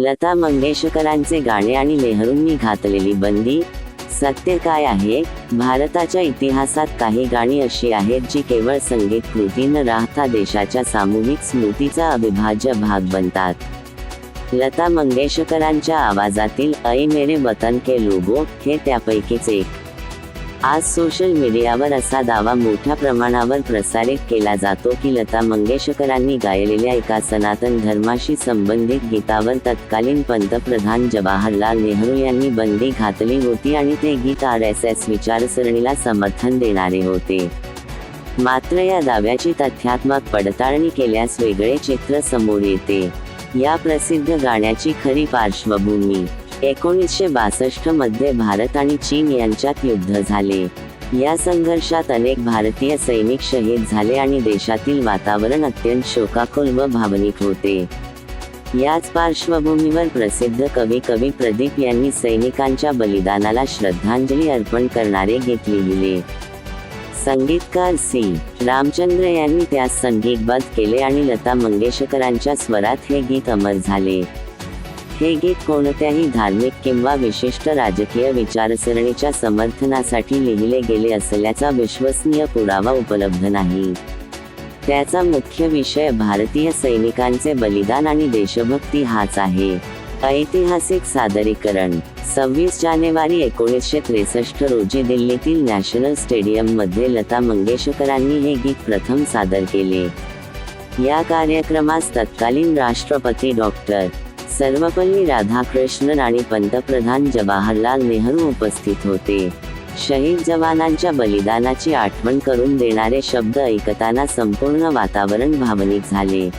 लता मंगेशकरांचे गाणे आणि नेहरूंनी घातलेली बंदी. सत्य काय आहे? भारताच्या इतिहासात काही गाणी अशी आहेत जी केवळ संगीत कृती न राहता देशाच्या सामूहिक स्मृतीचा अविभाज्य भाग बनतात. लता मंगेशकरांच्या आवाजातील ऐ मेरे वतन के लोगो हे त्यापैकीच एक. आज सोशल मीडियावर असा दावा मोठ्या प्रमाणावर प्रसारित केला जातो की लता मंगेशकरांनी गायलेल्या एका सनातन धर्माशी संबंधित गीतावर तत्कालीन पंतप्रधान जवाहरलाल नेहरू यांनी बंदी घातली होती आणि ते गीत RSS विचारसरणीला समर्थन देणारे होते. मात्र या दाव्याची तथ्यात्मक पडताळणी केल्यास वेगळे चित्र समोर येते. या प्रसिद्ध गाण्याची खरी पार्श्वभूमी 1962 मध्ये भारत आणि चीन यांच्यात युद्ध झाले. या संघर्षात अनेक भारतीय सैनिक शहीद झाले आणि देशातील वातावरण अत्यंत शोकाकुल व भावनिक होते. याच पार्श्वभूमीवर प्रसिद्ध कवी प्रदीप यांनी सैनिकांच्या बलिदानाला श्रद्धांजली अर्पण करणारे गीत लिहिले. संगीतकार सी. रामचंद्र यांनी त्यास संगीतबद्ध केले आणि लता मंगेशकरांच्या स्वरात हे गीत अमर झाले. हे गीत कोणत्याही धार्मिक किंवा विशिष्ट राजकीय विचारसरणीच्या समर्थनासाठी लिहिले गेले असल्याचा विश्वसनीय पुरावा उपलब्ध नाही. त्याचा मुख्य विषय भारतीय सैनिकांचे बलिदान आणि देशभक्ती हाच आहे. ऐतिहासिक सादरीकरण 26 जानेवारी 1963 रोजी दिल्लीतील नॅशनल स्टेडियममध्ये लता मंगेशकरांनी हे गीत प्रथम सादर केले. या कार्यक्रमास तत्कालीन राष्ट्रपती डॉ. सर्वपल्ली राधाकृष्णन आणि पंतप्रधान जवाहरलाल नेहरू उपस्थित होते. शहीद जवानांच्या बलिदानाची आठवण करून देणारे शब्द ऐकताना संपूर्ण वातावरण भावनिक झाले.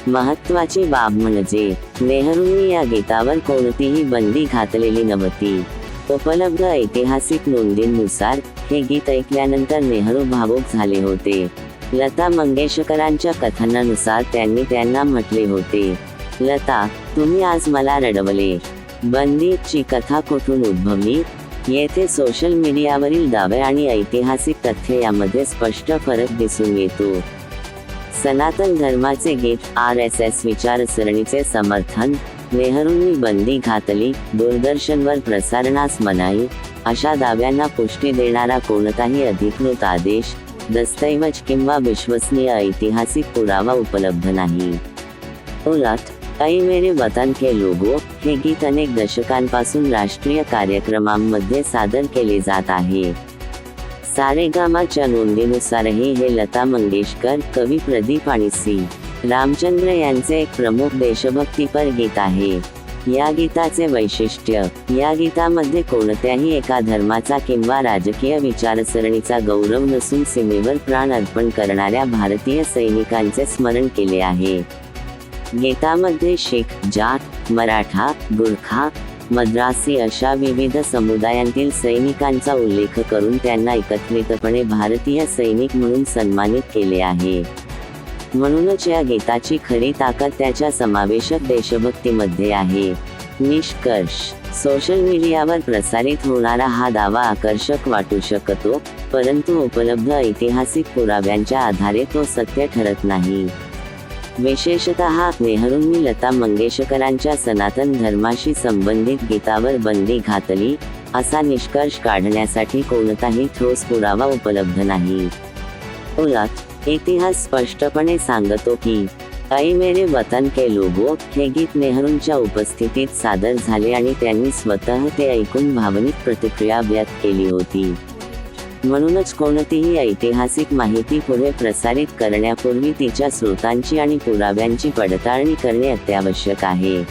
महत्त्वाची बाब म्हणजे नेहरूंनी या गीतावर कोणतीही बंदी घातलेली नव्हती. उपलब्ध ऐतिहासिक नोंदींनुसार हे गीत ऐकल्यानंतर नेहरू भावुक झाले होते. लता मंगेशकरांच्या कथनानुसार त्यांनी त्यांना म्हटले होते, लता, तुम्ही आज मला रडवले. बंदीची कथा कुठून उद्भवली? येथे सोशल मीडियावरील दावे आणि ऐतिहासिक तथ्य यामध्ये स्पष्ट फरक दिसून येतो. सनातन धर्माचे गीत, RSS विचारसरणीचे समर्थन, नेहरूंनी बंदी घातली, दूरदर्शनवर प्रसारणास मनाई, अशा दाव्यांना पुष्टी देणारा कोणताही अधिकृत आदेश, दस्तऐवज किंवा विश्वसनीय ऐतिहासिक पुरावा उपलब्ध नाही. उलट ऐ मेरे वतन के लोगो हे गीत अनेक दशकांपासून राष्ट्रीय कार्यक्रमांमध्ये सादर केले जात आहे. सारेगामाच्या नोंदीनुसारही हे लता मंगेशकर, कवी प्रदीप आणि सी. रामचंद्र यांचे एक प्रमुख देशभक्तीपर गीत आहे. या गीताचे वैशिष्ट्य, या गीतामध्ये कोणत्याही एका धर्माचा किंवा राजकीय विचारसरणीचा गौरव नसून सीमेवर प्राण अर्पण करणाऱ्या भारतीय सैनिकांचे स्मरण केले आहे. गीतामध्ये शीख, जाट, मराठा, गुरखा, मद्रासी अशा विविध समुदायांतील सैनिकांचा उल्लेख करून त्यांना एकत्रितपणे भारतीय सैनिक म्हणून सन्मानित केले आहे. म्हणूनच या गीताची खरी ताकद त्याच्या समावेशक देशभक्तीमध्ये आहे. निष्कर्ष, सोशल मीडियावर प्रसारित होणारा हा दावा आकर्षक वाटू शकतो, परंतु उपलब्ध ऐतिहासिक पुराव्यांच्या आधारे तो सत्य ठरत नाही. विशेषतः नेहरूंनी लता मंगेशकरांच्या सनातन धर्माशी संबंधित गीतावर बंदी घातली, असा निष्कर्ष काढण्यासाठी कोणताही ठोस पुरावा उपलब्ध नाही. उलट इतिहास स्पष्टपणे सांगतो की ऐ मेरे वतन के लोगो हे गीत नेहरूंच्या उपस्थितीत सादर झाले आणि त्यांनी स्वतः ते ऐकून भावनिक प्रतिक्रिया व्यक्त केली होती. म्हणूनच कोणतीही ऐतिहासिक माहिती पुढे प्रसारित करण्यापूर्वी तिच्या स्रोतांची आणि पुराव्यांची पडताळणी करणे अत्यावश्यक आहे.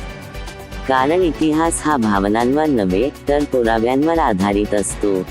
कारण इतिहास हा भावनांवर नव्हे तर पुराव्यांवर आधारित असतो.